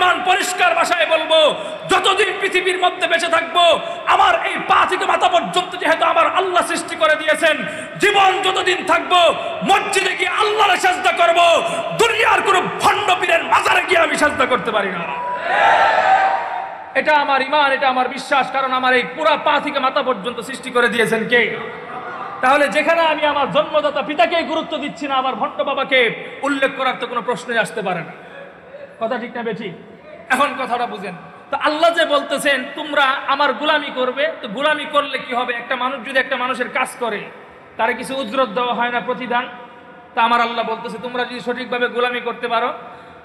মুসলমান পরিষ্কার ভাষায় বলবো, যতদিন পৃথিবীর মধ্যে বেঁচে থাকবো, আমার এই পা থেকে মাথা পর্যন্ত যেহেতু আমার আল্লাহ সৃষ্টি করে দিয়েছেন, জীবন যতদিন থাকবো মসজিদে গিয়ে আল্লাহর সাজদা করব, দুনিয়ার কোনো ভণ্ড পীরের মাজারে গিয়ে আমি সাজদা করতে পারি না। এটা আমার ঈমান, এটা আমার বিশ্বাস, কারণ আমার এই পুরা পা থেকে মাথা পর্যন্ত সৃষ্টি করে দিয়েছেন কে? তাহলে যেখানে আমি আমার জন্মদাতা পিতাকে গুরুত্ব দিচ্ছি না, আমার ভণ্ড বাবাকে উল্লেখ করার তো কোনো প্রশ্নই আসতে পারে না। কথা ঠিক না বেঠিক? এখন কথাটা বুঝেন তো। আল্লাহ যে বলতেছেন তোমরা আমার গোলামি করবে, তো গোলামি করলে কি হবে? একটা মানুষ যদি একটা মানুষের কাজ করে, তারে কিছু উজরত দেওয়া হয় না, প্রতিদান? তা আমার আল্লাহ বলতেছে তোমরা যদি সঠিকভাবে গোলামি করতে পারো,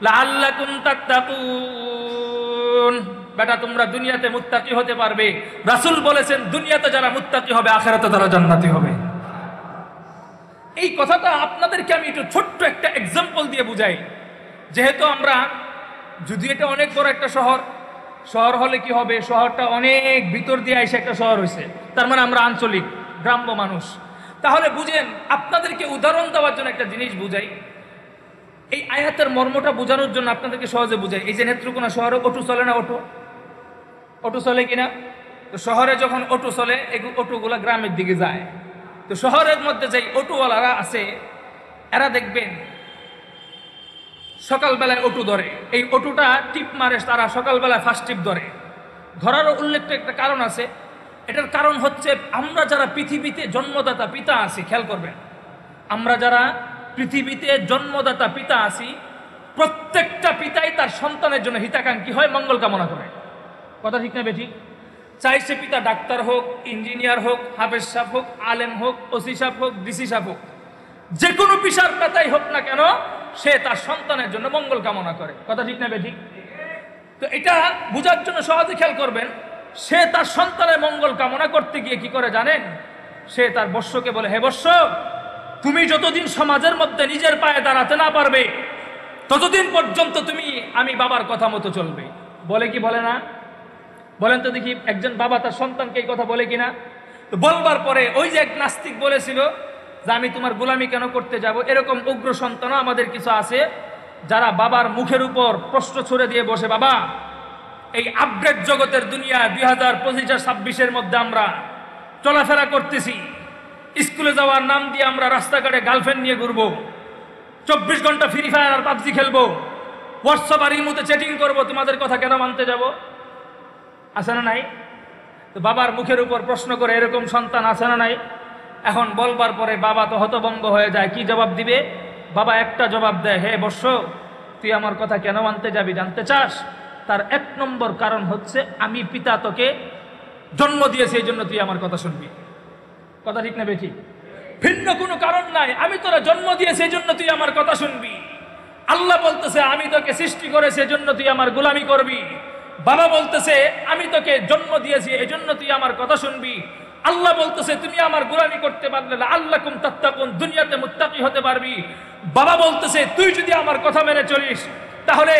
লাআল্লাকুম তাত্তাকুন, বেটা তোমরা দুনিয়াতে মুত্তাকি হতে পারবে। রাসূল বলেছেন দুনিয়াতে যারা মুত্তাকি হবে আখিরাতে তারা জান্নাতি হবে। এই কথাটা আপনাদেরকে আমি একটু ছোট্ট একটা এক্সাম্পল দিয়ে বুঝাই। যেহেতু আমরা, যদি এটা অনেক বড় একটা শহর, শহর হলে কি হবে, শহরটা অনেক ভিতর দিয়ে এসে একটা শহর হয়েছে, তার মানে আমরা আঞ্চলিক গ্রাম্য মানুষ। তাহলে বুঝেন, আপনাদেরকে উদাহরণ দেওয়ার জন্য একটা জিনিস বুঝাই, এই আয়াতের মর্মটা বোঝানোর জন্য আপনাদেরকে সহজে বুঝাই। এই যে নেত্রকোনা শহরে অটো চলে না, অটো চলে কিনা? তো শহরে যখন অটো চলে, এই অটোগুলা গ্রামের দিকে যায়। তো শহরের মধ্যে যে অটোওয়ালারা আছে, এরা দেখবেন সকালবেলায় অটো ধরে, এই অটোটা টিপ মারে, তারা সকালবেলায় ফার্স্ট টিপ ধরে। ধরারও উল্লেখ্য একটা কারণ আছে। এটার কারণ হচ্ছে আমরা যারা পৃথিবীতে জন্মদাতা পিতা আছি, খেয়াল করবেন, আমরা যারা পৃথিবীতে জন্মদাতা পিতা আছি, প্রত্যেকটা পিতাই তার সন্তানের জন্য হিতাকাঙ্ক্ষী হয়, মঙ্গল কামনা করে। কথা ঠিক না বেঠিক? চাই সে পিতা ডাক্তার হোক, ইঞ্জিনিয়ার হোক, হাফেজ সাহেব হোক, আলেম হোক, ওসি সাহেব হোক, ডিসি সাহেব হোক, যে কোনো পিসার পাতাই হোক না কেন, সে তার সন্তানের জন্য মঙ্গল কামনা করে। কথা ঠিক না বেঠিক? তো এটা বোঝার জন্য সহজে খেয়াল করবেন, সে তার সন্তানের মঙ্গল কামনা করতে গিয়ে কি করে জানেন? সে তার বৎসকে বলে, হে বৎস, তুমি যতদিন সমাজের মধ্যে নিজের পায়ে দাঁড়াতে না পারবে, ততদিন পর্যন্ত তুমি আমি বাবার কথা মতো চলবে। বলে কি বলে না? বলেন তো দেখি, একজন বাবা তার সন্তানকে এই কথা বলে কিনা? তো বলবার পরে ওই যে এক নাস্তিক বলেছিল যে আমি তোমার গোলামি কেন করতে যাব, এরকম উগ্র সন্তানও আমাদের কিছু আছে, যারা বাবার মুখের উপর প্রশ্ন ছুড়ে দিয়ে বসে, বাবা এই আপডেট জগতের দুনিয়া 2025-26-এর মধ্যে আমরা চলাফেরা করতেছি, স্কুলে যাওয়ার নাম দিয়ে আমরা রাস্তাঘাটে গার্লফ্রেন্ড নিয়ে ঘুরবো, 24 ঘন্টা ফ্রি ফায়ার আর পাবজি খেলবো, হোয়াটসঅ্যাপ আর ইমোতে চ্যাটিং করবো, তোমাদের কথা কেন মানতে যাব? আছে না নাই? তো বাবার মুখের উপর প্রশ্ন করে এরকম সন্তান আছে না নাই? এখন বলবার পরে বাবা তো হতভম্ব হয়ে যায়, কি জবাব দিবে? বাবা একটা জবাব দেয়, হে বৎস, তুই আমার কথা কেন মানতে যাবি জানতে চাস? তার 1 নম্বর কারণ হচ্ছে আমি পিতা তোকে জন্ম দিয়েছি, এই জন্য তুই আমার কথা শুনবি। কথা ঠিক না বেঠিক? ভিন্ন কোনো কারণ নাই, আমি তোরা জন্ম দিয়েছি এই জন্য তুই আমার কথা শুনবি। আল্লাহ বলতেছে আমি তোকে সৃষ্টি করেছি এই জন্য তুই আমার গোলামি করবি। বাবা বলতেছে আমি তোকে জন্ম দিয়েছি এই জন্য তুই আমার কথা শুনবি। আল্লাহ বলতেছে তুমি আমার গোলামি করতে পারলে লাআল্লাকুম তাত্তাকুন, দুনিয়াতে মুত্তাকি হতে পারবি। বাবা বলতেছে তুই যদি আমার কথা মেনে চলিস, তাহলে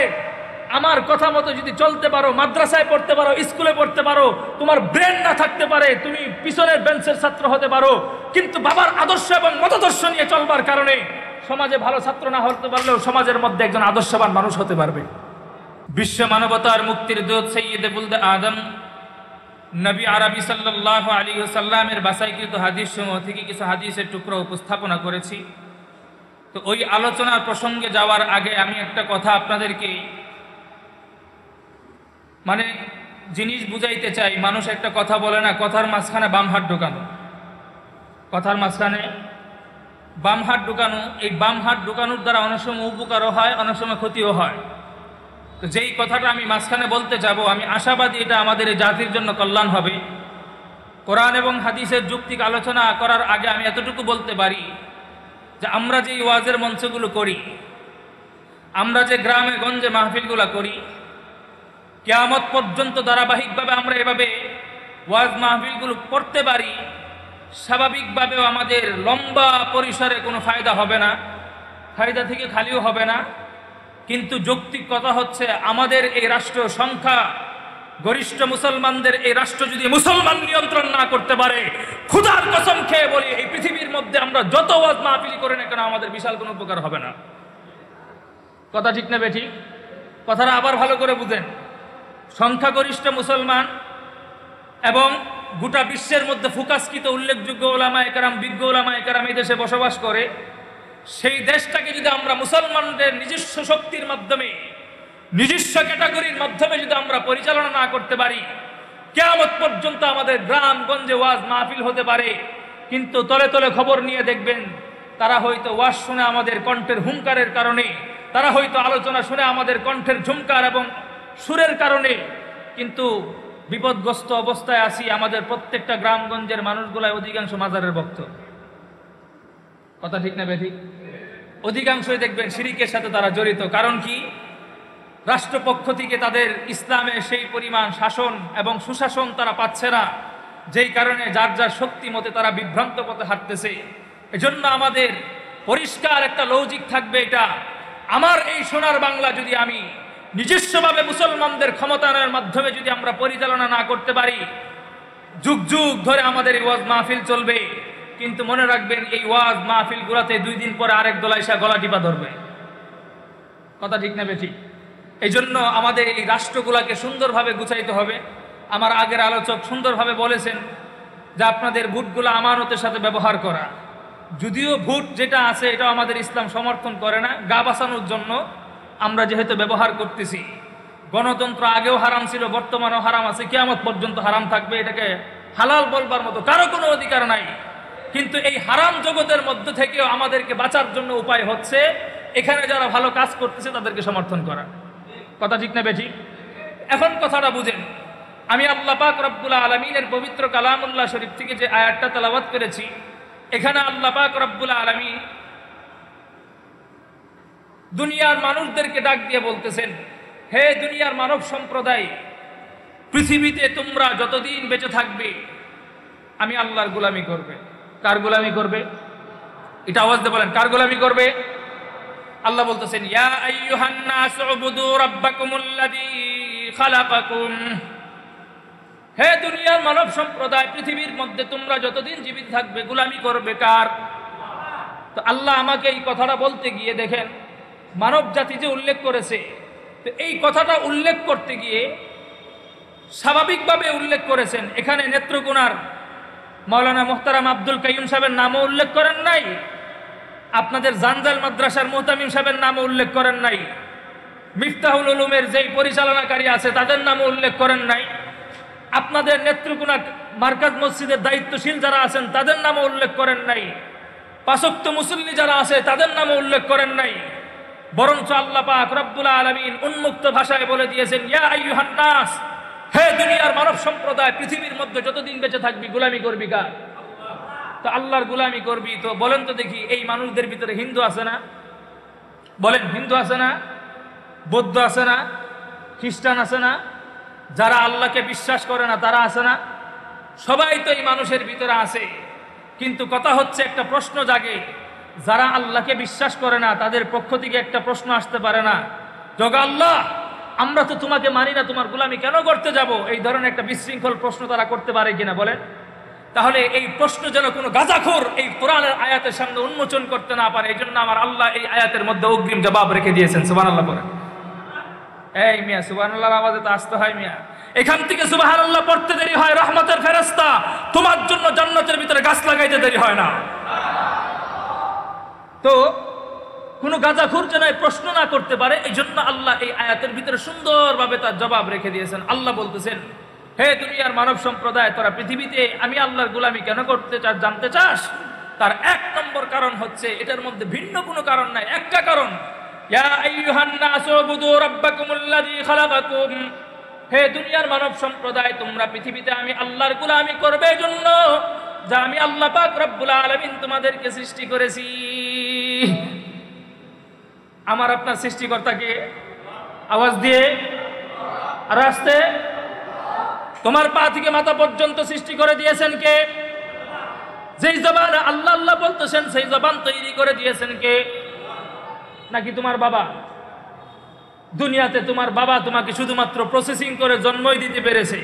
আমার কথা মতো যদি চলতে পারো, মাদ্রাসায় পড়তে পারো, স্কুলে পড়তে পারো, তোমার ব্রেন না থাকতে পারে, তুমি পিছনের বেঞ্চের ছাত্র হতে পারো, কিন্তু বাবার আদর্শ এবং মতাদর্শ নিয়ে চলবার কারণে সমাজে ভালো ছাত্র না হতে পারলেও সমাজের মধ্যে একজন আদর্শবান মানুষ হতে পারবে। বিশ্ব মানবতার মুক্তির দূত সৈয়দে বুলদে আদম নবী আরবি সাল্লাল্লাহু আলাইহি ওয়াসাল্লামের বাছাইকৃত হাদিস সমূহ থেকে কিছু হাদিসের টুকরো উপস্থাপনা করেছি। তো ওই আলোচনার প্রসঙ্গে যাওয়ার আগে আমি একটা কথা আপনাদেরকে জিনিস বুঝাইতে চাই। মানুষ একটা কথা বলে না, কথার মাঝখানে বাম হাত ঢোকানো, কথার মাঝখানে বাম হাত ঢোকানো। এই বাম হাত ঢোকানোর দ্বারা অনেক সময় উপকারও হয়, অনেক সময় ক্ষতিও হয়। তো যেই কথাটা আমি মাঝখানে বলতে যাব, আমি আশাবাদী এটা আমাদের এই জাতির জন্য কল্যাণ হবে। কোরআন এবং হাদিসের যুক্তিক আলোচনা করার আগে আমি এতটুকু বলতে পারি যে আমরা যে ওয়াজের মঞ্চগুলো করি, আমরা যে গ্রামে গঞ্জে মাহফিলগুলো করি, কিয়ামত পর্যন্ত ধারাবাহিকভাবে আমরা এভাবে ওয়াজ মাহফিলগুলো করতে পারি, স্বাভাবিকভাবেও আমাদের লম্বা পরিসরে কোনো ফায়দা হবে না, ফায়দা থেকে খালিও হবে না। কিন্তু যৌক্তিক কথা হচ্ছে আমাদের এই রাষ্ট্র সংখ্যা গরিষ্ঠ মুসলমানদের এই রাষ্ট্র যদি মুসলমান নিয়ন্ত্রণ না করতে পারে, খোদার কসম খেয়ে বলি এই পৃথিবীর মধ্যে আমরা যত ওয়াজ মাহফিল করি না কেন আমাদের বিশাল কোনো উপকার হবে না। কথা ঠিক না বেঠিক? কথাটা আবার ভালো করে বুঝেন। সংখ্যাগরিষ্ঠ মুসলমান এবং গোটা বিশ্বের মধ্যে ফুকাসকৃত উল্লেখযোগ্য ওলামায়ে কেরাম, বিজ্ঞ ওলামায়ে কেরাম এই দেশে বসবাস করে। সেই দেশটাকে যদি আমরা মুসলমানদের নিজস্ব শক্তির মাধ্যমে, নিজস্ব ক্যাটাগরির মাধ্যমে যদি আমরা পরিচালনা না করতে পারি, কিয়ামত পর্যন্ত আমাদের গ্রামগঞ্জে ওয়াজ মাহফিল হতে পারে, কিন্তু তলে তলে খবর নিয়ে দেখবেন তারা হয়তো ওয়াজ শুনে আমাদের কণ্ঠের হুঙ্কারের কারণে, তারা হয়তো আলোচনা শুনে আমাদের কণ্ঠের ঝুমকার এবং সুরের কারণে, কিন্তু বিপদগ্রস্ত অবস্থায় আসি আমাদের প্রত্যেকটা গ্রামগঞ্জের মানুষগুলাই অধিকাংশ মাজারের ভক্ত। কথা ঠিক না বেঠিক? অধিকাংশই দেখবেন শিরিকের সাথে তারা জড়িত। কারণ কি? রাষ্ট্রপক্ষ থেকে তাদের ইসলামের সেই পরিমাণ শাসন এবং সুশাসন তারা পাচ্ছে না, যেই কারণে যার যার শক্তি মতে তারা বিভ্রান্ত পথে হাঁটতেছে। এজন্য আমাদের পরিষ্কার একটা লজিক থাকবে, এটা আমার এই সোনার বাংলা যদি আমি নিজস্বভাবে মুসলমানদের ক্ষমতায়নের মাধ্যমে যদি আমরা পরিচালনা না করতে পারি, যুগ যুগ ধরে আমাদের এই ওয়াজ মাহফিল চলবে, কিন্তু মনে রাখবেন এই ওয়াজ মাহফিল গুলাতে 2 দিন পরে আরেক দল এসে গলা টিপা ধরবে। কথা ঠিক না বেঠিক? এই জন্য আমাদের এই রাষ্ট্রগুলাকে সুন্দরভাবে গুছাইতে হবে। আমার আগের আলোচক সুন্দরভাবে বলেছেন যে আপনাদের ভোটগুলো আমানতের সাথে ব্যবহার করা। যদিও ভোট যেটা আছে এটা আমাদের ইসলাম সমর্থন করে না, গা বাঁচানোর জন্য আমরা যেহেতু ব্যবহার করতেছি। গণতন্ত্র আগেও হারাম ছিল, বর্তমানেও হারাম আছে, কিয়ামত পর্যন্ত হারাম থাকবে। এটাকে হালাল বলবার মতো কারো কোনো অধিকার নাই। কিন্তু এই হারাম জগতের মধ্য থেকেও আমাদেরকে বাঁচার জন্য উপায় হচ্ছে এখানে যারা ভালো কাজ করতেছে তাদেরকে সমর্থন করা। কথা ঠিক না বেঠিক? এখন কথাটা বুঝেন। আমি আল্লাহ পাক রব্বুল আলামিনের পবিত্র কালামুল্লাহ শরীফ থেকে যে আয়াতটা তেলাওয়াত করেছি, এখানে আল্লাহ পাক রব্বুল আলামিন দুনিয়ার মানুষদেরকে ডাক দিয়ে বলতেছেন, হে দুনিয়ার মানব সম্প্রদায়, পৃথিবীতে তোমরা যতদিন বেঁচে থাকবে আমি আল্লাহর গোলামি করবে। কার গোলামি করবে? এটা আওয়াজ দিয়ে বলেন, কার গোলামি করবে? আল্লাহ বলতেছেন, ইয়া আইয়ুহান নাস উবুদু রাব্বাকুমুল্লাযী খালাকাকুম। হে দুনিয়ার মানব সম্প্রদায়, পৃথিবীর মধ্যে তোমরা যতদিন জীবিত থাকবে গোলামি করবে কার? তো আল্লাহ আমাকে এই কথাটা বলতে গিয়ে দেখেন মানব জাতি যে উল্লেখ করেছে, তো এই কথাটা উল্লেখ করতে গিয়ে স্বাভাবিকভাবে উল্লেখ করেছেন। এখানে নেত্রকোনার মাওলানা মুহতারাম আব্দুল কাইয়ুম সাহেবের নামও উল্লেখ করেন নাই, আপনাদের জানজাল মাদ্রাসার মুহতামিম সাহেবের নামও উল্লেখ করেন নাই, মিফতাহুল উলুমের যেই পরিচালনাকারী আছে তাদের নামও উল্লেখ করেন নাই, আপনাদের নেত্রকোনা মার্কাজ মসজিদের দায়িত্বশীল যারা আছেন তাদের নামও উল্লেখ করেন নাই, 5 ওয়াক্ত মুসল্লি যারা আছে তাদের নামও উল্লেখ করেন নাই। বরঞ্চ আল্লাহ পাক রব্বুল আলামিন উন্মুক্ত ভাষায় বলে দিয়েছেন, ইয়া আইয়ুহান নাস, হে দুনিয়ার মানব সম্প্রদায়, পৃথিবীর মধ্যে যতদিন বেঁচে থাকবি গোলামি করবি কার? তো আল্লাহর গোলামি করবি। তো বলেন তো দেখি, এই মানুষদের ভিতরে হিন্দু আছে না? বলেন, হিন্দু আছে না? বৌদ্ধ আছে না? খ্রিস্টান আছে না? যারা আল্লাহকে বিশ্বাস করে না তারা আছে না? সবাই তো এই মানুষের ভিতরে আছে। কিন্তু কথা হচ্ছে, একটা প্রশ্ন জাগে, যারা আল্লাহকে বিশ্বাস করে না তাদের পক্ষ থেকে একটা প্রশ্ন আসতে পারে না, জগা আল্লাহ, আমরা তো তোমাকে মানি না, তোমার গোলামি কেন করতে যাব? এই ধরনের একটা বিশৃঙ্খল প্রশ্ন তারা করতে পারে কিনা বলেন? তাহলে এই প্রশ্ন যেন কোনো গাঁজাখোর এই কোরআনের আয়াতের সামনে উন্মোচন করতে না পারে, এই জন্য আমার আল্লাহ এই আয়াতের মধ্যে অগ্রিম জবাব রেখে দিয়েছেন। সুবহানাল্লাহ পড়েন। এই মিয়া, সুবহানাল্লাহর আওয়াজে তো আসতে হয় মিয়া। এখান থেকে সুবহানাল্লাহ পড়তে দেরি হয় রহমতের ফেরেশতা, তোমার জন্য জান্নাতের ভিতরে গাছ লাগাইতে দেরি হয় না। তো কোনো গাঁজাখোর যেন এই প্রশ্ন না করতে পারে, এই জন্য আল্লাহ এই আয়াতের ভিতরে সুন্দরভাবে তার জবাব রেখে দিয়েছেন। আল্লাহ বলতেছেন, হে দুনিয়ার মানব সম্প্রদায়, তোরা পৃথিবীতে আমি আল্লাহর গোলামি কেন করতে চাস জানতে চাস? তার 1 নম্বর কারণ হচ্ছে, এটার মধ্যে ভিন্ন কোনো কারণ নাই, একটা কারণ, ইয়া আইয়ুহান নাস উবুদু রাব্বাকুমুল্লাযী খালাকাকুম। হে দুনিয়ার মানব সম্প্রদায়, তোমরা পৃথিবীতে আমি আল্লাহর গোলামি করবে জন্য, যা আমি আল্লাহ পাক রব্বুল আলামিন তোমাদেরকে সৃষ্টি করেছি। আমার আপনার সৃষ্টিকর্তাকে আওয়াজ দিয়ে আর আস্তে, তোমার পা থেকে মাথা পর্যন্ত সৃষ্টি করে দিয়েছেন কে? যেই জবান আল্লাহ আল্লাহ বলতেছেন সেই জবান তৈরি করে দিয়েছেন কে? নাকি তোমার বাবা? দুনিয়াতে তোমার বাবা তোমাকে শুধুমাত্র প্রসেসিং করে জন্মই দিতে পেরেছে,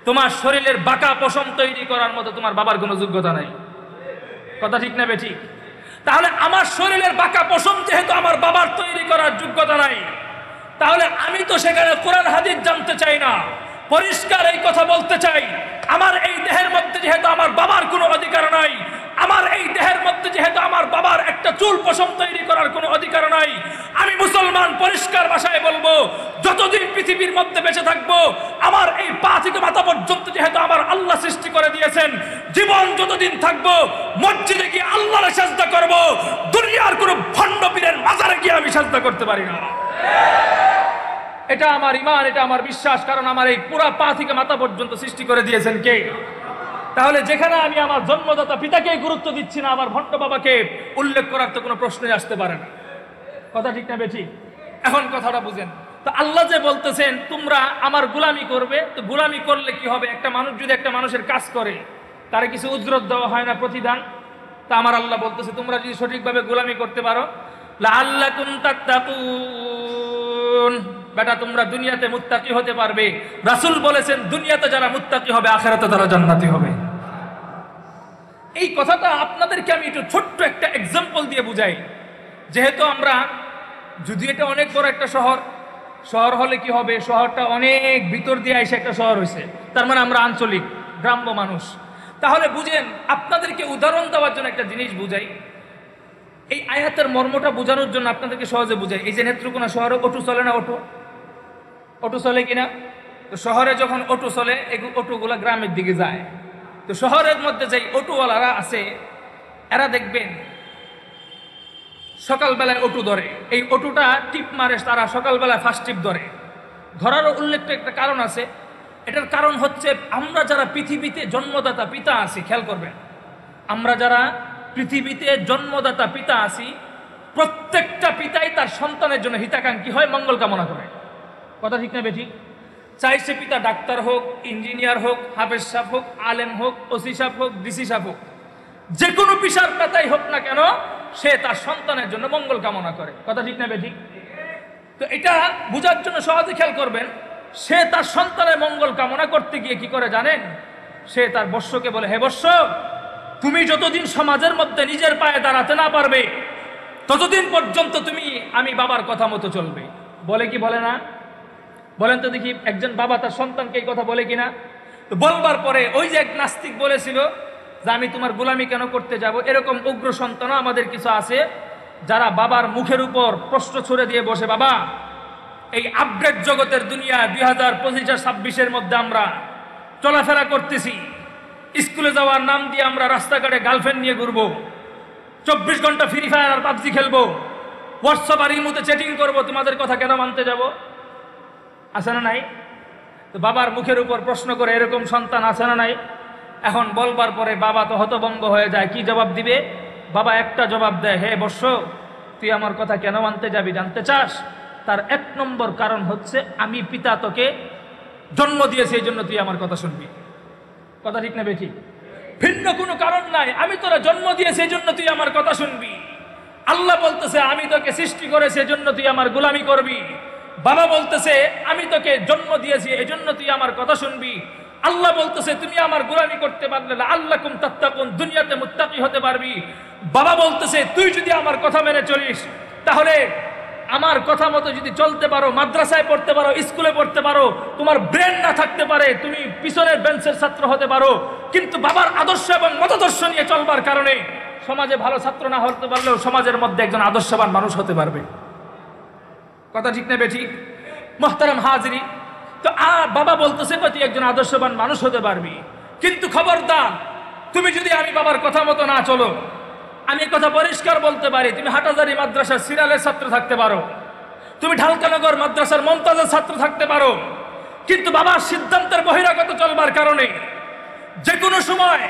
তোমার শরীরের বাঁকা পশম তৈরি করার মতো তোমার বাবার কোনো যোগ্যতা নাই। কথা ঠিক না বেঠিক? তাহলে আমার শরীরের বাঁকা পশম যেহেতু আমার বাবার তৈরি করার যোগ্যতা নাই, তাহলে আমি তো সেখানে কোরআন হাদিস জানতে চাই না, পরিষ্কার এই কথা বলতে চাই, আমার এই দেহের মধ্যে যেহেতু আমার বাবার কোনো অধিকার নাই, আমার এই দেহের মধ্যে যেহেতু আমার বাবার একটা চুল পশম তৈরি করার কোনো অধিকার নাই, আমি মুসলমান পরিষ্কার ভাষায় বলবো, যতদিন পৃথিবীর মধ্যে বেঁচে থাকবো, আমার এই পা থেকে মাথা পর্যন্ত যেহেতু আমার আল্লাহ সৃষ্টি করে দিয়েছেন, জীবন যতদিন থাকবো মসজিদে গিয়ে আল্লাহর সাজদা করব, দুনিয়ার কোনো ভণ্ড পীরের মাজারে গিয়ে আমি সাজদা করতে পারি না। এটা আমার ঈমান, এটা আমার বিশ্বাস, কারণ আমার এই পুরা পা থেকে মাথা পর্যন্ত সৃষ্টি করে দিয়েছেন কে? তাহলে যেখানে আমি আমার জন্মদাতা পিতাকে গুরুত্ব দিচ্ছি না, আমার ভণ্ড বাবাকে উল্লেখ করার তো কোনো প্রশ্নই আসতে পারে না। কথা ঠিক না বেঠি? এখন কথাটা বুঝেন তো, আল্লাহ যে বলতেছেন তোমরা আমার গোলামি করবে, তো গোলামি করলে কি হবে? একটা মানুষ যদি একটা মানুষের কাজ করে, তার কিছু উজরত দেওয়া হয় না, প্রতিদান? তা আমার আল্লাহ বলতেছে তোমরা যদি সঠিকভাবে গোলামি করতে পারো, লাআল্লাকুম তাত্তাকুন, বেটা তোমরা দুনিয়াতে মুত্তাকি হতে পারবে। রাসূল বলেছেন দুনিয়াতে যারা মুত্তাকি হবে, আখিরাতে তারা জান্নাতি হবে। এই কথাটা আপনাদেরকে আমি একটু ছোট্ট একটা এক্সাম্পল দিয়ে বুঝাই। যেহেতু আমরা, যদি এটা অনেক বড় একটা শহর, শহর হলে কি হবে, শহরটা অনেক ভিতর দিয়ে এসে একটা শহর হয়েছে, তার মানে আমরা আঞ্চলিক গ্রাম্য মানুষ। তাহলে বুঝেন, আপনাদেরকে উদাহরণ দেওয়ার জন্য একটা জিনিস বুঝাই, এই আয়াতের মর্মটা বোঝানোর জন্য আপনাদেরকে সহজে বুঝাই। এই যে নেত্রকোনা শহরে অটো চলে না, অটো চলে কিনা? তো শহরে যখন অটো চলে, এই অটোগুলা গ্রামের দিকে যায়, তো শহরের মধ্যে যে অটোওয়ালারা আছে, এরা দেখবেন সকালবেলায় অটো ধরে, এই অটোটা টিপ মারে, তারা সকালবেলায় ফার্স্ট টিপ ধরে। ধরারও উল্লেখ্য একটা কারণ আছে, এটার কারণ হচ্ছে আমরা যারা পৃথিবীতে জন্মদাতা পিতা আছি, খেয়াল করবেন, আমরা যারা পৃথিবীতে জন্মদাতা পিতা আছি, প্রত্যেকটা পিতাই তার সন্তানের জন্য হিতাকাঙ্ক্ষী হয়, মঙ্গল কামনা করে। কথা ঠিক না বেঠি? চাই সে পিতা ডাক্তার হোক, ইঞ্জিনিয়ার হোক, হাফেজ সাহেব হোক, আলেম হোক, ওসি সাহেব হোক, ডিসি সাহেব হোক, যে কোনো পিসার পেতাই হোক না কেন, সে তার সন্তানের জন্য মঙ্গল কামনা করে। কথা ঠিক না বেঠি? তো এটা বোঝার জন্য সহজে খেয়াল করবেন, সে তার সন্তানের মঙ্গল কামনা করতে গিয়ে কি করে জানেন? সে তার বৎসকে বলে, হে বৎস, তুমি যতদিন সমাজের মধ্যে নিজের পায়ে দাঁড়াতে না পারবে, ততদিন পর্যন্ত তুমি আমি বাবার কথা মতো চলবে। বলে কি বলে না? বলেন তো দেখি, একজন বাবা তার সন্তানকে এই কথা বলে কিনা? তো বলবার পরে ওই যে এক নাস্তিক বলেছিল যে আমি তোমার গোলামি কেন করতে যাব, এরকম উগ্র সন্তানও আমাদের কিছু আছে, যারা বাবার মুখের উপর প্রশ্ন ছুড়ে দিয়ে বসে, বাবা এই আপডেট জগতের দুনিয়া 2025-26-এর মধ্যে আমরা চলাফেরা করতেছি, স্কুলে যাওয়ার নাম দিয়ে আমরা রাস্তাঘাটে গার্লফ্রেন্ড নিয়ে ঘুরবো, 24 ঘন্টা ফ্রি ফায়ার আর পাবজি খেলবো, হোয়াটসঅ্যাপ আর ইমোতে চ্যাটিং করবো, তোমাদের কথা কেন মানতে যাব? আছে না নাই? তো বাবার মুখের উপর প্রশ্ন করে এরকম সন্তান আছে না নাই? এখন বলবার পরে বাবা তো হতভম্ব হয়ে যায়, কি জবাব দিবে? বাবা একটা জবাব দেয়, হে বৎস, তুই আমার কথা কেন মানতে যাবি জানতে চাস? তার 1 নম্বর কারণ হচ্ছে আমি পিতা তোকে জন্ম দিয়েছি, এই জন্য তুই আমার কথা শুনবি। কথা ঠিক না বেঠিক? ভিন্ন কোনো কারণ নাই, আমি তোরা জন্ম দিয়েছি এই জন্য তুই আমার কথা শুনবি। আল্লাহ বলতেছে আমি তোকে সৃষ্টি করেছি এই জন্য তুই আমার গোলামি করবি। বাবা বলতেছে আমি তোকে জন্ম দিয়েছি এই জন্য তুই আমার কথা শুনবি। আল্লাহ বলতেছে তুমি আমার গোলামি করতে পারলে লাআল্লাকুম তাত্তাকুন, দুনিয়াতে মুত্তাকি হতে পারবি। বাবা বলতেছে তুই যদি আমার কথা মেনে চলিস, তাহলে আমার কথা মতো যদি চলতে পারো, মাদ্রাসায় পড়তে পারো, স্কুলে পড়তে পারো, তোমার ব্রেন না থাকতে পারে, তুমি পিছনের বেঞ্চের ছাত্র হতে পারো, কিন্তু বাবার আদর্শ এবং মতাদর্শ নিয়ে চলবার কারণে সমাজে ভালো ছাত্র না হতে পারলেও সমাজের মধ্যে একজন আদর্শবান মানুষ হতে পারবে। কথা ঠিক না বেঠিক? মুহতারাম হাজিরি, তো বাবা বলতেছে তুই একজন আদর্শবান মানুষ হতে পারবি, কিন্তু খবরদার তুমি যদি আমি বাবার কথা মতো না চলো, আমি কথা পরিষ্কার বলতে পারি, তুমি হাটাজারি মাদ্রাসার সিরালের ছাত্র থাকতে পারো, তুমি ঢালকানগর মাদ্রাসার মমতাজের ছাত্র থাকতে পারো, কিন্তু বাবার সিদ্ধান্তের বহিরাগত চলবার কারণে যে কোনো সময়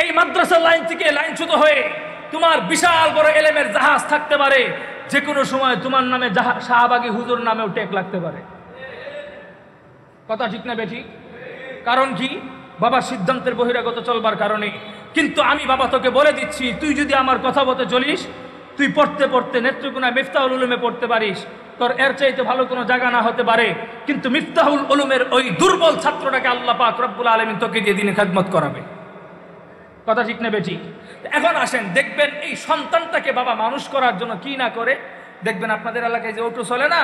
এই মাদ্রাসার লাইন থেকে লাইনচ্যুত হয়ে তোমার বিশাল বড় এলেমের জাহাজ থাকতে পারে, যে কোনো সময় তোমার নামে শাহবাগী হুজুর নামেও টেক লাগতে পারে। কথা ঠিক না বেঠিক? কারণ কি? বাবার সিদ্ধান্তের বহিরাগত চলবার কারণে। কিন্তু আমি বাবা তোকে বলে দিচ্ছি, তুই যদি আমার কথা মতো চলিস, তুই পড়তে পড়তে নেত্রকোনা মিফতাহুল উলুমে পড়তে পারিস, তোর এর চাইতে ভালো কোনো জায়গা না হতে পারে, কিন্তু মিফতাহুল উলুমের ওই দুর্বল ছাত্রটাকে আল্লাহ পাক রব্বুল আলামিন তোকে দিয়ে দিনে খেদমত করাবে। কথা ঠিক না বেঠিক? এখন আসেন দেখবেন এই সন্তানটাকে বাবা মানুষ করার জন্য কি না করে। দেখবেন আপনাদের এলাকায় যে অটো চলে না,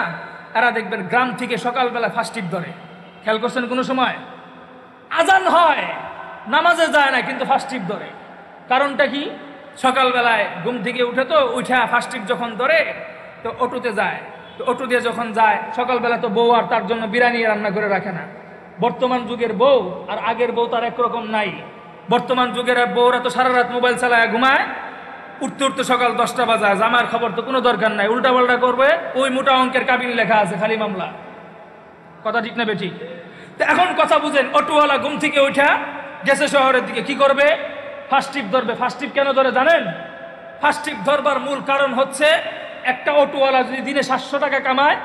এরা দেখবেন গ্রাম থেকে সকালবেলা ফার্স্ট টিপ ধরে। খেয়াল করছেন কোনো সময়? আজান হয়, নামাজে যায় না, কিন্তু ফার্স্ট টিপ ধরে। কারণটা কি? সকালবেলায় ঘুম থেকে উঠে তো উঠা ফার্স্ট টিপ যখন ধরে তো অটোতে যায়। তো অটো দিয়ে যখন যায়, সকালবেলা তো বউ আর তার জন্য বিরিয়ানি রান্না করে রাখে না। বর্তমান যুগের বউ আর আগের বউ তার একরকম নাই। বর্তমান যুগের বউরা তো সারা রাত মোবাইল চালায় ঘুমায়, উঠতে উঠতে সকাল 10টা বাজায়, জামার খবর তো কোনো দরকার নাই, উল্টা পাল্টা করবে, ওই মোটা অঙ্কের কাবিন লেখা আছে খালি মামলা। কথা ঠিক না বেঠিক? তো এখন কথা বুঝেন, অটোওয়ালা ঘুম থেকে উঠা গেছে শহরের দিকে, কি করবে? ফার্স্ট টিপ ধরবে। ফার্স্ট টিপ কেন ধরে জানেন? ফার্স্ট টিপ ধরবার মূল কারণ হচ্ছে, একটা অটোওয়ালা যদি দিনে 700 টাকা কামায়,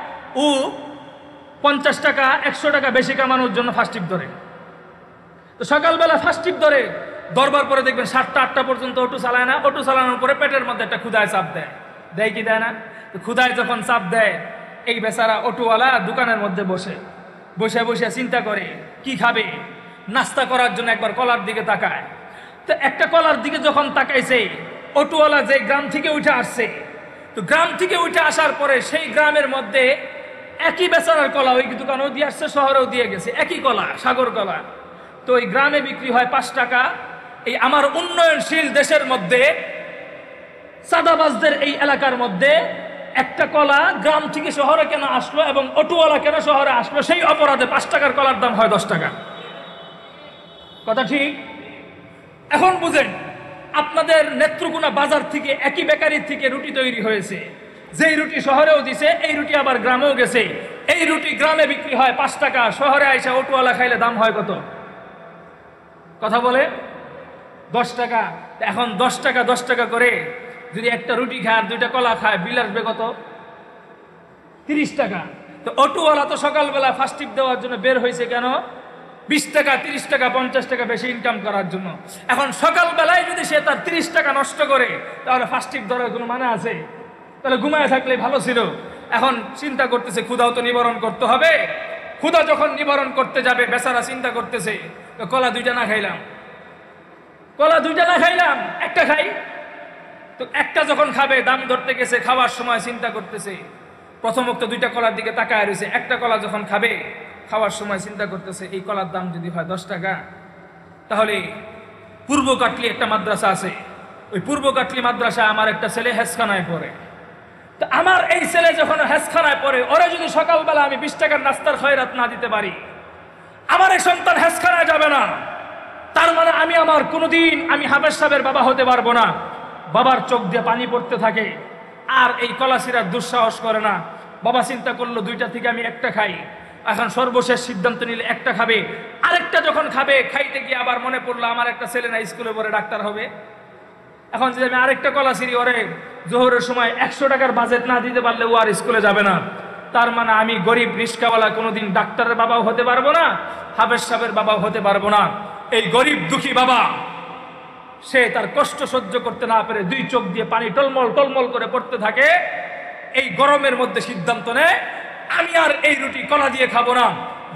ও 50 টাকা 100 টাকা বেশি কামানোর জন্য ফার্স্ট টিপ ধরে। তো সকালবেলা ফার্স্ট টিপ ধরে, ধরবার পরে দেখবেন 7টা 8টা পর্যন্ত অটো চালায় না। অটো চালানোর পরে পেটের মধ্যে একটা ক্ষুধায় চাপ দেয়, দেয় কি দেয় না? তো ক্ষুধায় যখন চাপ দেয়, এই বেচারা অটোওয়ালা দোকানের মধ্যে বসে বসে বসে চিন্তা করে কি খাবে। নাস্তা করার জন্য একবার কলার দিকে তাকায়। তো একটা কলার দিকে যখন তাকাইছে, অটোওয়ালা যে গ্রাম থেকে উঠে আসছে, তো গ্রাম থেকে উঠে আসার পরে সেই গ্রামের মধ্যে একই বেচারার কলা ওই দোকানেও দিয়ে আসছে, শহরেও দিয়ে গেছে, একই কলা, সাগর কলা। তো ওই গ্রামে বিক্রি হয় 5 টাকা। এই আমার উন্নয়নশীল দেশের মধ্যে, সাদাবাজদের এই এলাকার মধ্যে একটা কলা গ্রাম থেকে শহরে কেন আসলো এবং অটোওয়ালা কেন শহরে আসলো, সেই অপরাধে 5 টাকার কলার দাম হয় 10 টাকা। কথা ঠিক? এখন বুঝেন, আপনাদের নেত্রকোনা বাজার থেকে একই বেকারির থেকে রুটি তৈরি হয়েছে, যেই রুটি শহরেও দিছে, এই রুটি আবার গ্রামেও গেছে। এই রুটি গ্রামে বিক্রি হয় 5 টাকা, শহরে আইসা অটোওয়ালা খাইলে দাম হয় কত? কথা বলে 10 টাকা। এখন 10 টাকা 10 টাকা করে যদি একটা রুটি খায় আর 2টা কলা খায়, বিল আসবে কত? 30 টাকা। তো অটোওয়ালা তো সকালবেলা ফার্স্ট টিপ দেওয়ার জন্য বের হয়েছে কেন? 20 টাকা 30 টাকা 50 টাকা বেশি ইনকাম করার জন্য। এখন সকালবেলায় যদি সে তার 30 টাকা নষ্ট করে, তাহলে ফার্স্ট টিপ ধরার কোনো মানে আছে? তাহলে ঘুমায় থাকলে ভালো ছিল। এখন চিন্তা করতেছে ক্ষুধাও তো নিবারণ করতে হবে। ক্ষুধা যখন নিবারণ করতে যাবে, বেচারা চিন্তা করতেছে কলা 2টা না খাইলাম, কলা 2টা না খাইলাম, একটা খাই। তো একটা যখন খাবে, দাম ধরতে গেছে, খাওয়ার সময় চিন্তা করতেছে, প্রথমত 2টা কলার দিকে তাকায় রয়েছে। একটা কলা যখন খাবে, খাওয়ার সময় চিন্তা করতেছে এই কলার দাম যদি হয় 10 টাকা, তাহলে পূর্ব কাটলি একটা মাদ্রাসা আছে, ওই পূর্ব কাটলি মাদ্রাসা আমার একটা ছেলে হেসখানায় পড়ে। তো আমার এই ছেলে যখন হেসখানায় পড়ে, ওরা যদি সকালবেলা আমি 20 টাকার নাস্তার খয়রাত না দিতে পারি, আমার এই সন্তান হেসখানায় যাবে না। তার মানে আমি আমার কোনোদিন আমি হাফেজ সাহেবের বাবা হতে পারবো না। বাবার চোখ দিয়ে পানি পড়তে থাকে, আর এই কলা ছিঁড়ার দুঃসাহস করে না। বাবা চিন্তা করলো 2টা থেকে আমি একটা খাই। এখন সর্বশেষ সিদ্ধান্ত নিলে একটা খাবে। আরেকটা যখন খাবে, খাইতে গিয়ে আবার মনে পড়লো আমার একটা ছেলে না স্কুলে পড়ে ডাক্তার হবে। এখন যদি আমি আরেকটা কলা ছিঁড়ি, ওরে জোহরের সময় 100 টাকার বাজেট না দিতে পারলে ও আর স্কুলে যাবে না। তার মানে আমি গরিব রিস্কাওয়ালা কোনোদিন ডাক্তারের বাবাও হতে পারবো না, হাফেজ সাহেবের বাবাও হতে পারবো না। এই গরিব দুঃখী বাবা, সে তার কষ্ট সহ্য করতে না পেরে 2 চোখ দিয়ে পানি টলমল টলমল করে পড়তে থাকে। এই গরমের মধ্যে সিদ্ধান্ত নেয়, আমি আর এই রুটি কলা দিয়ে খাবো না।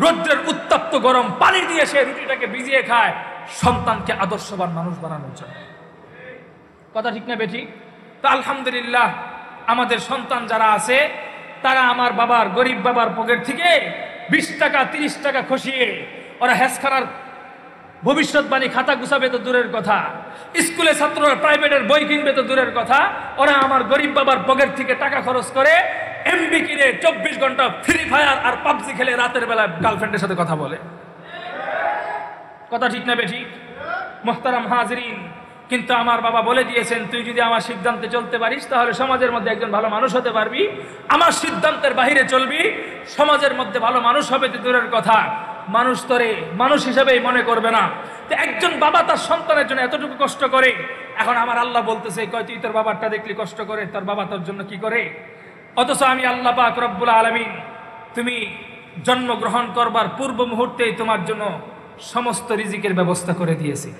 রৌদ্রের উত্তপ্ত গরম পানি দিয়ে সে রুটিটাকে ভিজিয়ে খায়, সন্তানকে আদর্শবান মানুষ বানানোর জন্য। কথা ঠিক না বেঠিক? তো আলহামদুলিল্লাহ, আমাদের সন্তান যারা আছে, তারা আমার বাবার, গরিব বাবার পকেট থেকে 20 টাকা 30 টাকা খসিয়ে ওরা হেসখানার ভবিষ্যৎবাণী খাতা গুছাবে তো দূরের কথা, স্কুলে ছাত্ররা প্রাইভেটের বই কিনবে তো দূরের কথা, ওরা আমার গরিব বাবার পকেট থেকে টাকা খরচ করে এমবি কিনে 24 ঘন্টা ফ্রি ফায়ার আর পাবজি খেলে রাতের বেলা গার্লফ্রেন্ডের সাথে কথা বলে। কথা ঠিক না বেঠিক? মুহতারাম হাজিরিন, কিন্তু আমার বাবা বলে দিয়েছেন, তুই যদি আমার সিদ্ধান্তে চলতে পারিস, তাহলে সমাজের মধ্যে একজন ভালো মানুষ হতে পারবি। আমার সিদ্ধান্তের বাহিরে চলবি, সমাজের মধ্যে ভালো মানুষ হবে তো দূরের কথা, মানুষ তোরে মানুষ হিসেবেই মনে করবে না। তো একজন বাবা তার সন্তানের জন্য এতটুকু কষ্ট করে, এখন আমার আল্লাহ বলতেছে, কয় তুই তোর বাবারটা দেখলি কষ্ট করে, তোর বাবা তোর জন্য কি করে? অথচ আমি আল্লাহ পাক রব্বুল আলামিন, তুমি জন্মগ্রহণ করবার পূর্ব মুহূর্তেই তোমার জন্য সমস্ত রিজিকের ব্যবস্থা করে দিয়েছি।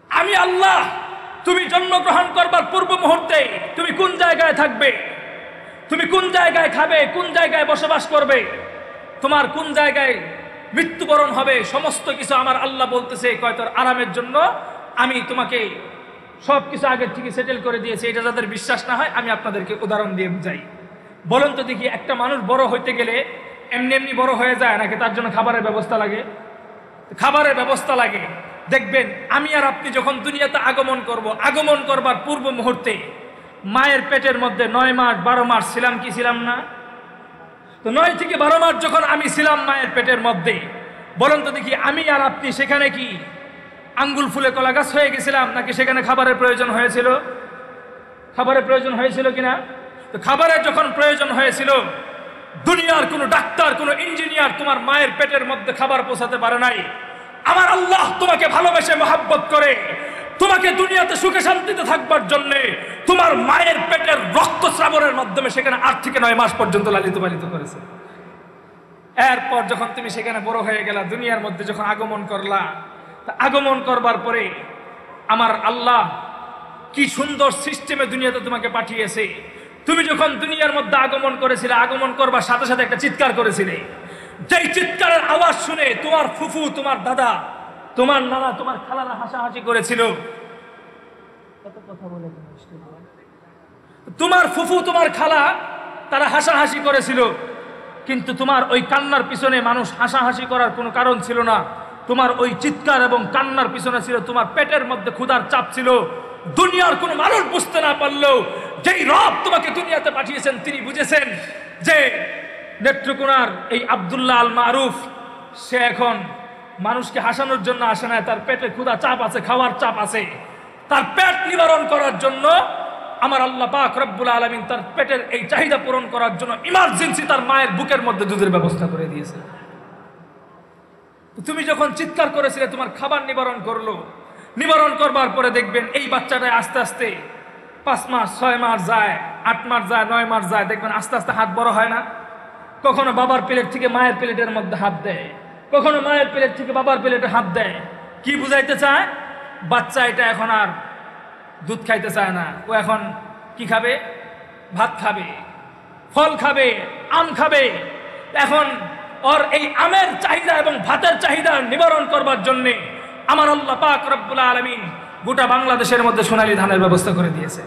আমি আল্লাহ, তুমি জন্মগ্রহণ করবার পূর্ব মুহূর্তে তুমি কোন জায়গায় থাকবে, তুমি কোন জায়গায় খাবে, কোন জায়গায় বসবাস করবে, তোমার কোন জায়গায় মৃত্যুবরণ হবে, সমস্ত কিছু আমার আল্লাহ বলতেছে, কয় তোর আরামের জন্য আমি তোমাকে সব কিছু আগের থেকে সেটেল করে দিয়েছে। এটা যাদের বিশ্বাস না হয় আমি আপনাদেরকে উদাহরণ দিয়ে বুঝাই। বলুন তো দেখি, একটা মানুষ বড় হইতে গেলে এমনি এমনি বড় হয়ে যায় নাকি তার জন্য খাবারের ব্যবস্থা লাগে? খাবারের ব্যবস্থা লাগে। দেখবেন আমি আর আপনি যখন দুনিয়াতে আগমন করব, আগমন করবার পূর্ব মুহূর্তে মায়ের পেটের মধ্যে 9 মাস 12 মাস ছিলাম কি ছিলাম না? তো 9 থেকে 12 মাস যখন আমি ছিলাম মায়ের পেটের মধ্যে, বলুন তো দেখি আমি আর আপনি সেখানে কি আঙ্গুল ফুলে কলা গাছ হয়ে গেছিলাম নাকি সেখানে খাবারের প্রয়োজন হয়েছিল? খাবারের প্রয়োজন হয়েছিল কিনা? তো খাবারের যখন প্রয়োজন হয়েছিল, দুনিয়ার কোনো ডাক্তার কোনো ইঞ্জিনিয়ার তোমার মায়ের পেটের মধ্যে খাবার পৌঁছাতে পারে নাই। আমার আল্লাহ তোমাকে ভালোবেসে মহব্বত করে তোমাকে দুনিয়াতে সুখে শান্তিতে থাকবার জন্য তোমার মায়ের পেটের রক্তস্রাবণের মাধ্যমে সেখানে 8 থেকে 9 মাস পর্যন্ত লালিত পালিত করেছে। এরপর যখন তুমি সেখানে বড় হয়ে গেলা, দুনিয়ার মধ্যে যখন আগমন করলা, আগমন করবার পরে আমার আল্লাহ কি সুন্দর সিস্টেমে দুনিয়াতে তোমাকে পাঠিয়েছে। তুমি যখন দুনিয়ার মধ্যে আগমন করেছিলে, আগমন করবার সাথে সাথে একটা চিৎকার করেছিলে। যেই চিৎকারের আওয়াজ শুনে তোমার ফুফু, তোমার দাদা, তোমার নানা, তোমার খালারা হাসাহাসি করেছিল। তোমার ফুফু তোমার খালা তারা হাসাহাসি করেছিল, কিন্তু তোমার ওই কান্নার পিছনে মানুষ হাসাহাসি করার কোনো কারণ ছিল না। তোমার ওই চিৎকার এবং কান্নার পিছনে ছিল তোমার পেটের মধ্যে ক্ষুধার চাপ ছিল। দুনিয়ার কোনো মানুষ বুঝতে না পারলেও যেই রব তোমাকে দুনিয়াতে পাঠিয়েছেন তিনি বুঝেছেন যে নেত্রকোনার এই আব্দুল্লাহ আল মারুফ সে এখন মানুষকে হাসানোর জন্য আসে না, তার পেটে ক্ষুধা চাপ আছে, খাওয়ার চাপ আছে। তার পেট নিবারণ করার জন্য আমার আল্লাহ পাক রব্বুল আলামিন তার পেটের এই চাহিদা পূরণ করার জন্য ইমার্জেন্সি তার মায়ের বুকের মধ্যে দুধের ব্যবস্থা করে দিয়েছে। তুমি যখন চিৎকার করেছিলে তোমার খাবার নিবারণ করলো। নিবারণ করবার পরে দেখবেন এই বাচ্চাটা আস্তে আস্তে 5 মাস 6 মাস যায়, 8 মাস যায়, 9 মাস যায়, দেখবেন আস্তে আস্তে হাত বড় হয় না? কখনো বাবার প্লেট থেকে মায়ের প্লেটের মধ্যে হাত দেয়, কখনো মায়ের প্লেট থেকে বাবার প্লেটে হাত দেয়। কি বুঝাইতে চায়? বাচ্চা এটা এখন আর দুধ খাইতে চায় না, ও এখন কি খাবে? ভাত খাবে, ফল খাবে, আম খাবে। এখন ওর এই আমের চাহিদা এবং ভাতের চাহিদা নিবারণ করবার জন্য আমার আল্লাহ পাক রব্বুল আলামিন গোটা বাংলাদেশের মধ্যে সোনালী ধানের ব্যবস্থা করে দিয়েছে।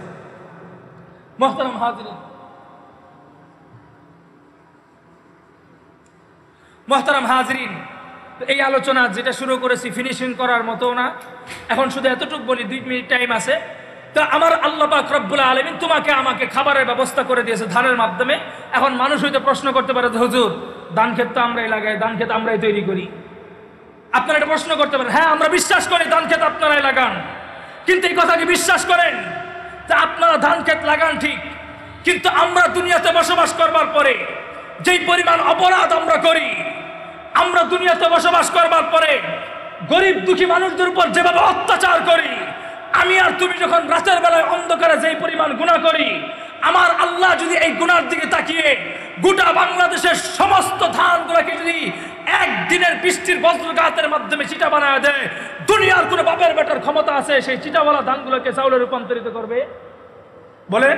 মুহতারাম হাজিরিন, মুহতারাম হাজিরিন, এই আলোচনা যেটা শুরু করেছি ফিনিশিং করার মতো না, এখন শুধু এতটুকু বলি, 2 মিনিট টাইম আছে। তো আমার আল্লাহ পাক রব্বুল আলামিন তোমাকে আমাকে খাবারের ব্যবস্থা করে দিয়েছে ধানের মাধ্যমে। এখন মানুষ হয়তো প্রশ্ন করতে পারে, হুজুর ধান ক্ষেত তো আমরাই লাগাই, ধান ক্ষেত আমরাই তৈরি করি। আপনারা এটা প্রশ্ন করতে পারেন, হ্যাঁ আমরা বিশ্বাস করি ধান ক্ষেত আপনারাই লাগান, কিন্তু এই কথা কি বিশ্বাস করেন যে আপনারা ধান ক্ষেত লাগান ঠিক, কিন্তু আমরা দুনিয়াতে বসবাস করবার পরে যেই পরিমাণ অপরাধ আমরা করি, আমরা দুনিয়াতে বসবাস করবার পরে গরিব দুঃখী মানুষদের উপর যেভাবে অত্যাচার করি, আমি আর তুমি যখন রাতের বেলায় অন্ধকারে যেই পরিমাণ গুনাহ করি, আমার আল্লাহ যদি এই গুনার দিকে তাকিয়ে গোটা বাংলাদেশের সমস্ত ধানগুলোকে যদি একদিনের বৃষ্টির বজ্রঘাতের মাধ্যমে চিটা বানায় দেয়, দুনিয়ার কোনো বাপের বেটার ক্ষমতা আছে সেই চিটাওয়ালা ধানগুলোকে চাউলে রূপান্তরিত করবে? বলেন,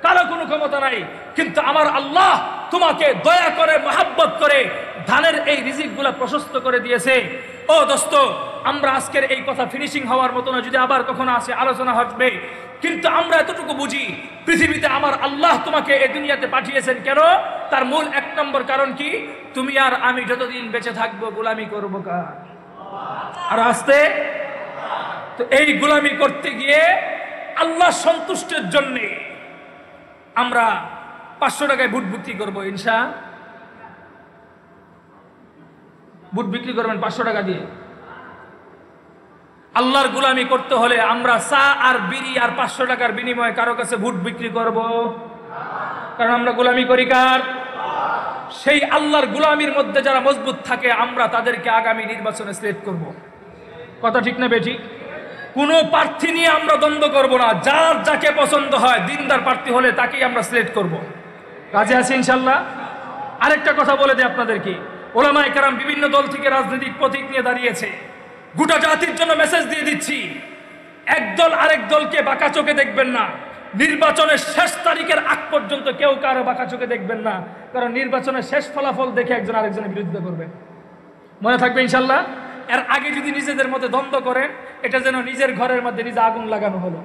কারো কোনো ক্ষমতা নাই। কিন্তু আমার আল্লাহ তোমাকে দয়া করে মহব্বত করে ধানের এই রিজিকগুলো প্রশস্ত করে দিয়েছে। ও দোস্ত, আমরা আজকের এই কথা ফিনিশিং হওয়ার মতো না, যদি আবার কখনো আসে আলোচনা হবে, কিন্তু আমরা এতটুকু বুঝি পৃথিবীতে আমার আল্লাহ তোমাকে এই দুনিয়াতে পাঠিয়েছেন কেন? তার মূল 1 নম্বর কারণ কি? তুমি আর আমি যতদিন বেঁচে থাকবো গোলামি করবো কার? আর আসতে তো এই গোলামি করতে গিয়ে আল্লাহ সন্তুষ্টের জন্য আমরা 500 টাকায় বুট বিক্রি করবো। বুট বিক্রি করবেন 500 টাকা দিয়ে। আল্লাহর গোলামি করতে হলে আমরা চা আর বিড়ি আর 500 টাকার বিনিময়ে কারো কাছে বুট বিক্রি করব? কারণ আমরা গোলামি করি কার? সেই আল্লাহর গোলামির মধ্যে যারা মজবুত থাকে আমরা তাদেরকে আগামী নির্বাচনে সিলেক্ট করব। কথা ঠিক না বেঠিক? কোনো প্রার্থী নিয়ে আমরা দ্বন্দ্ব করব না, যার যাকে পছন্দ হয় দিনদার প্রার্থী হলে তাকেই আমরা সিলেক্ট করব। কাজে আছে ইনশাল্লাহ। আরেকটা কথা বলে দিই আপনাদেরকে, ওলামায়ে কেরাম বিভিন্ন দল থেকে রাজনৈতিক প্রতীক নিয়ে দাঁড়িয়েছে। গোটা জাতির জন্য মেসেজ দিয়ে দিচ্ছি, একদল আরেক দলকে বাঁকা চোখে দেখবেন না। নির্বাচনের শেষ তারিখের আগ পর্যন্ত কেউ কারো বাঁকা চোখে দেখবেন না, কারণ নির্বাচনের শেষ ফলাফল দেখে একজন আরেকজনের বিরোধিতা করবে। মনে থাকবে ইনশাল্লাহ। এর আগে যদি নিজেদের মধ্যে দ্বন্দ্ব করেন, এটা যেন নিজের ঘরের মধ্যে নিজে আগুন লাগানো হলো।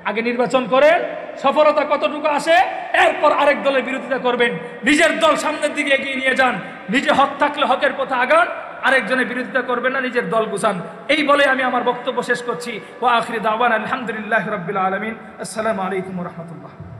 আগে নির্বাচন করেন, সফলতা কতটুকু আসে, এরপর আরেক দলের বিরোধিতা করবেন। নিজের দল সামনের দিকে এগিয়ে নিয়ে যান, নিজে হক থাকলে হকের পথে আগান, আরেকজনের বিরোধিতা করবেন না, নিজের দল গুছান। এই বলে আমি আমার বক্তব্য শেষ করছি। ওয়া আখিরি দাওয়ানা আলহামদুলিল্লাহি রাব্বিল আলামিন। আসসালামু আলাইকুম ওয়া রাহমাতুল্লাহ।